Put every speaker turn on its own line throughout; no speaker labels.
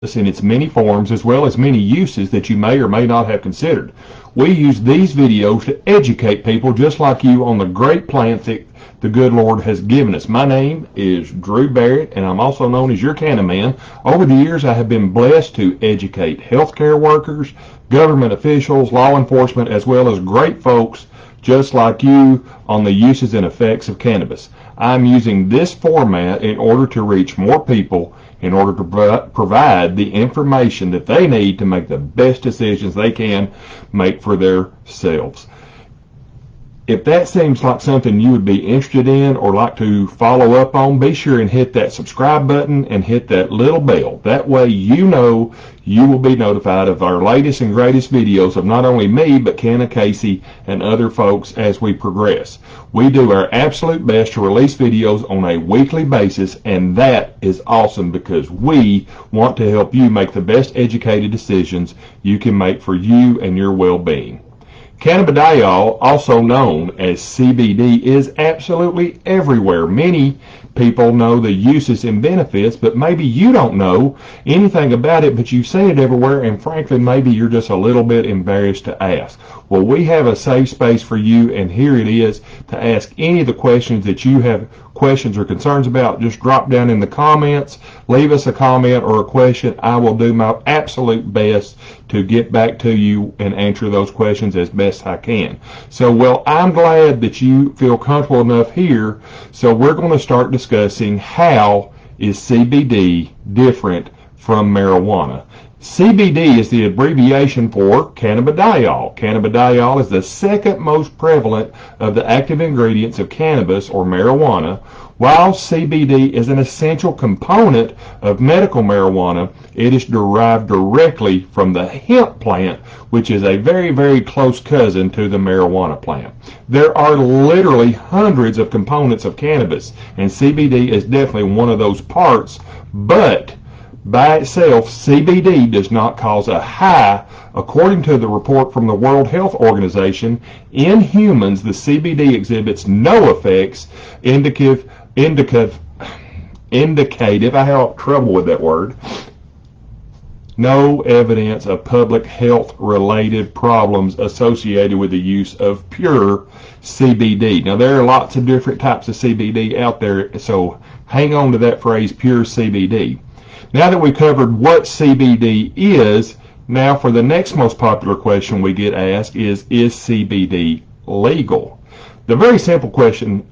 in its many forms as well as many uses that you may or may not have considered. We use these videos to educate people just like you on the great plants that the good Lord has given us. My name is Drew Barrett, and I'm also known as Your Canna Man. Over the years, I have been blessed to educate healthcare workers, government officials, law enforcement, as well as great folks just like you on the uses and effects of cannabis. I'm using this format in order to reach more people, in order to provide the information that they need to make the best decisions they can make for themselves. If that seems like something you would be interested in or like to follow up on, be sure and hit that subscribe button and hit that little bell. That way you know you will be notified of our latest and greatest videos of not only me, but Kenna Casey and other folks as we progress. We do our absolute best to release videos on a weekly basis, and that is awesome because we want to help you make the best educated decisions you can make for you and your well-being. Cannabidiol, also known as CBD, is absolutely everywhere. Many people know the uses and benefits, but maybe you don't know anything about it, but you've seen it everywhere, and frankly, maybe you're just a little bit embarrassed to ask. Well, we have a safe space for you, and here it is to ask any of the questions that you have questions or concerns about. Just drop down in the comments, leave us a comment or a question. I will do my absolute best to get back to you and answer those questions as best I can. So, well, I'm glad that you feel comfortable enough here. So we're going to start discussing how is CBD different from marijuana. CBD is the abbreviation for cannabidiol. Cannabidiol is the second most prevalent of the active ingredients of cannabis or marijuana. While CBD is an essential component of medical marijuana, it is derived directly from the hemp plant, which is a very, very close cousin to the marijuana plant. There are literally hundreds of components of cannabis, and CBD is definitely one of those parts, but by itself, CBD does not cause a high. According to the report from the World Health Organization, in humans, the CBD exhibits no effects indicative, I have trouble with that word, no evidence of public health related problems associated with the use of pure CBD. Now, there are lots of different types of CBD out there, so hang on to that phrase, pure CBD. Now that we've covered what CBD is, now for the next most popular question we get asked is CBD legal? The very simple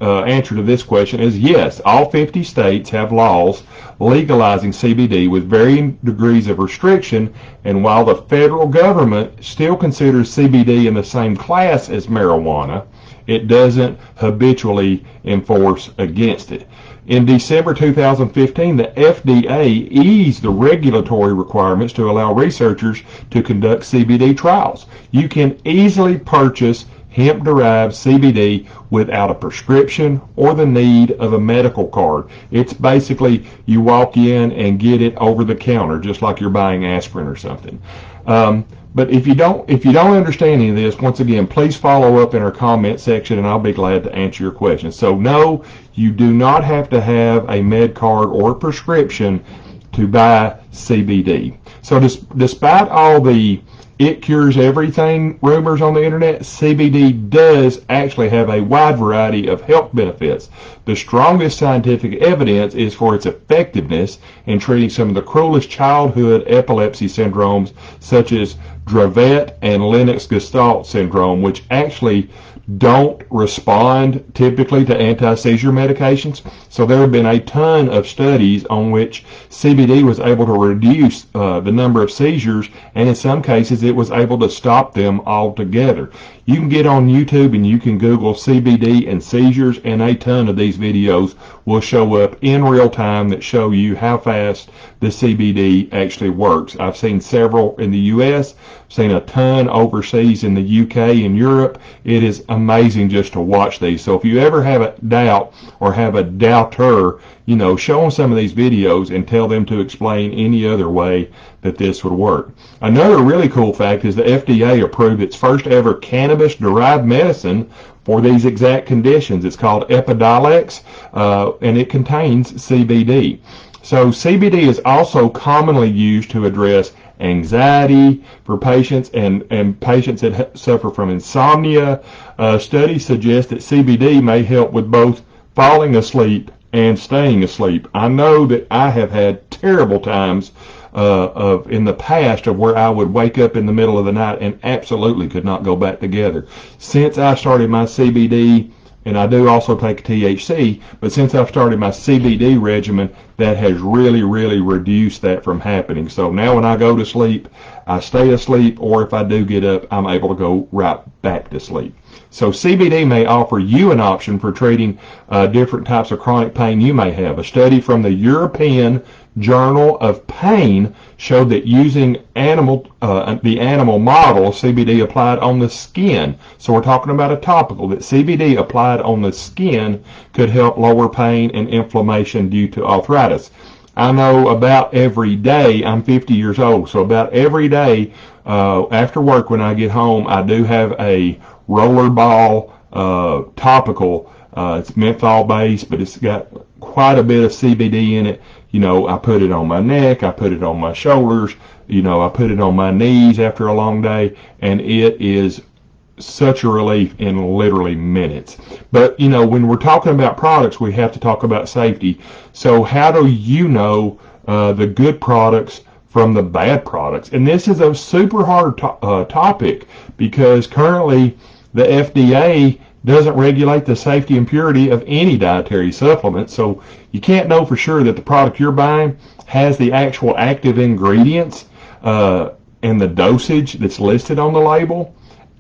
answer to this question is yes. All 50 states have laws legalizing CBD with varying degrees of restriction, and while the federal government still considers CBD in the same class as marijuana, it doesn't habitually enforce against it. In December 2015, the FDA eased the regulatory requirements to allow researchers to conduct CBD trials. You can easily purchase hemp-derived CBD without a prescription or the need of a medical card. It's basically you walk in and get it over the counter, just like you're buying aspirin or something. But if you don't understand any of this, once again, please follow up in our comment section, and I'll be glad to answer your questions. So no, you do not have to have a med card or a prescription to buy CBD. So despite all the it cures everything rumors on the internet, CBD does actually have a wide variety of health benefits. The strongest scientific evidence is for its effectiveness in treating some of the cruelest childhood epilepsy syndromes, such as Dravet and Lennox-Gastaut syndrome, which actually don't respond typically to anti-seizure medications. So there have been a ton of studies on which CBD was able to reduce the number of seizures, and in some cases it was able to stop them altogether. You can get on YouTube and you can Google CBD and seizures, and a ton of these videos will show up in real time that show you how fast the CBD actually works. I've seen several in the US, seen a ton overseas in the UK and Europe. It is amazing just to watch these. So if you ever have a doubt or have a doubter, show them some of these videos and tell them to explain any other way that this would work. Another really cool fact is the FDA approved its first ever cannabis-derived medicine for these exact conditions. It's called Epidiolex, and it contains CBD. So CBD is also commonly used to address anxiety for patients and patients that suffer from insomnia. Studies suggest that CBD may help with both falling asleep and staying asleep. I know that I have had terrible times of in the past of where I would wake up in the middle of the night and absolutely could not go back together. Since I started my CBD, and I do also take THC, but since I've started my CBD regimen, that has really, really reduced that from happening. So now when I go to sleep, I stay asleep, or if I do get up, I'm able to go right back to sleep. So CBD may offer you an option for treating different types of chronic pain you may have. A study from the European Journal of Pain showed that using the animal model, CBD applied on the skin, so we're talking about a topical, that CBD applied on the skin could help lower pain and inflammation due to arthritis. I know about every day, I'm 50 years old, so about every day after work when I get home, I do have a rollerball topical. It's menthol based, but it's got quite a bit of CBD in it. You know, I put it on my neck, I put it on my shoulders, you know, I put it on my knees after a long day, and it is such a relief in literally minutes. But, you know, when we're talking about products, we have to talk about safety. So how do you know the good products from the bad products? And this is a super hard topic, because currently the FDA doesn't regulate the safety and purity of any dietary supplement, so you can't know for sure that the product you're buying has the actual active ingredients and the dosage that's listed on the label,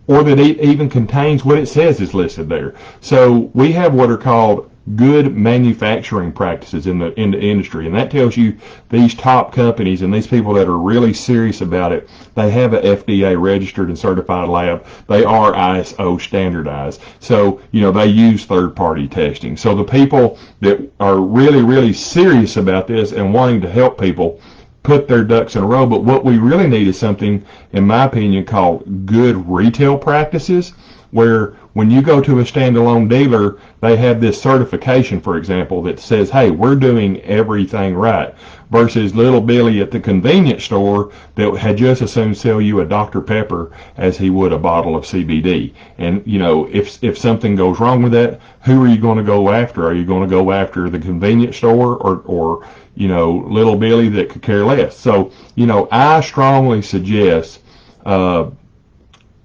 or that it even contains what it says is listed there. So we have what are called good manufacturing practices in the industry, and that tells you these top companies and these people that are really serious about it, they have a FDA registered and certified lab. They are ISO standardized, so you know they use third-party testing. So the people that are really, really serious about this and wanting to help people put their ducks in a row. But what we really need is something, in my opinion, called good retail practices, where when you go to a standalone dealer, they have this certification, for example, that says, hey, we're doing everything right, versus little Billy at the convenience store that had just as soon sell you a Dr. Pepper as he would a bottle of CBD. And, you know, if something goes wrong with that, who are you going to go after? Are you going to go after the convenience store or you know, little Billy that could care less? So, you know, I strongly suggest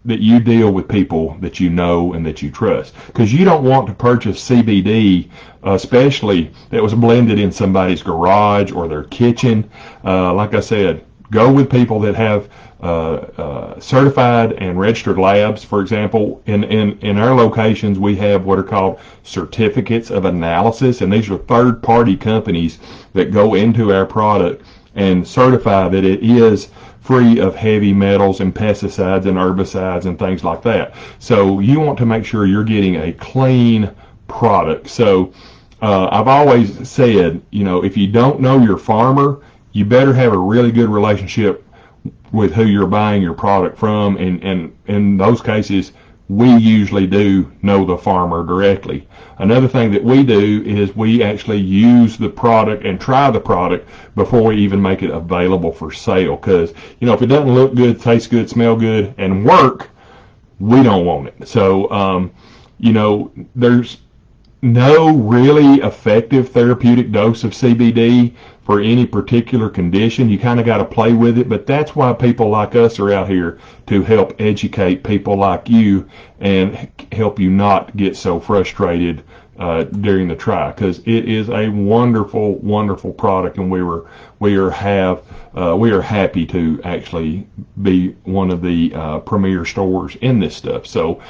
that you deal with people that you know and that you trust, because you don't want to purchase CBD, especially that was blended in somebody's garage or their kitchen. Like I said, go with people that have certified and registered labs. For example, in our locations, we have what are called certificates of analysis, and these are third-party companies that go into our product and certify that it is free of heavy metals and pesticides and herbicides and things like that. So you want to make sure you're getting a clean product. So I've always said, you know, if you don't know your farmer, you better have a really good relationship with who you're buying your product from, and in those cases, we usually do know the farmer directly. Another thing that we do is we actually use the product and try the product before we even make it available for sale, because, you know, if it doesn't look good, taste good, smell good, and work, we don't want it. So, you know, there's no really effective therapeutic dose of CBD for any particular condition. You kind of got to play with it, but that's why people like us are out here, to help educate people like you and help you not get so frustrated during the try, because it is a wonderful, wonderful product, and we are happy to actually be one of the premier stores in this stuff. So,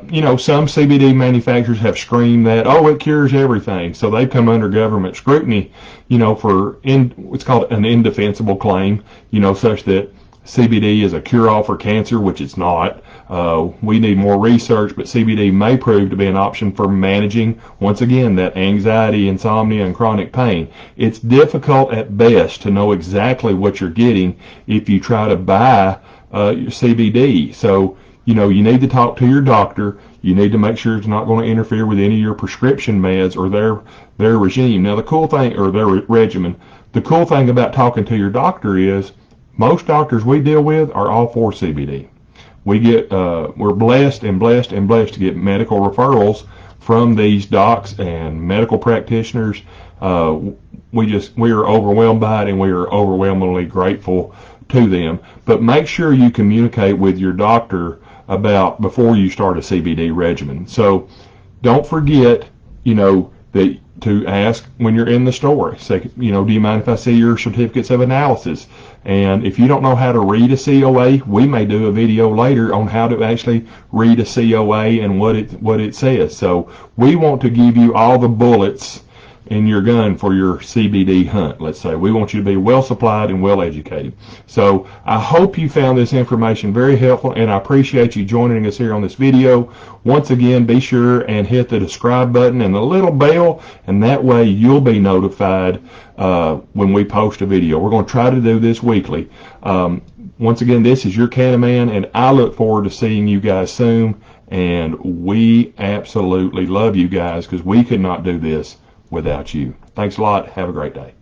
you know, some CBD manufacturers have screamed that, oh, it cures everything, so they've come under government scrutiny, you know, for what's called an indefensible claim, you know, such that CBD is a cure-all for cancer, which it's not. We need more research, but CBD may prove to be an option for managing, once again, that anxiety, insomnia, and chronic pain. It's difficult at best to know exactly what you're getting if you try to buy your CBD. So, you know, you need to talk to your doctor. You need to make sure it's not going to interfere with any of your prescription meds or their regime. Now, the cool thing, or their regimen. the cool thing about talking to your doctor is most doctors we deal with are all for CBD. We're blessed to get medical referrals from these docs and medical practitioners. We are overwhelmed by it, and we are overwhelmingly grateful to them. But make sure you communicate with your doctor about before you start a CBD regimen. So don't forget, that to ask when you're in the store. Say, do you mind if I see your certificates of analysis? And if you don't know how to read a COA, we may do a video later on how to actually read a COA and what it says. So we want to give you all the bullets in your gun for your CBD hunt, let's say. We want you to be well supplied and well educated. So I hope you found this information very helpful, and I appreciate you joining us here on this video. Once again, be sure and hit the subscribe button and the little bell, and that way you'll be notified when we post a video. We're going to try to do this weekly. Once again, this is Your Canna Man, and I look forward to seeing you guys soon, and we absolutely love you guys because we could not do this without you. Thanks a lot. Have a great day.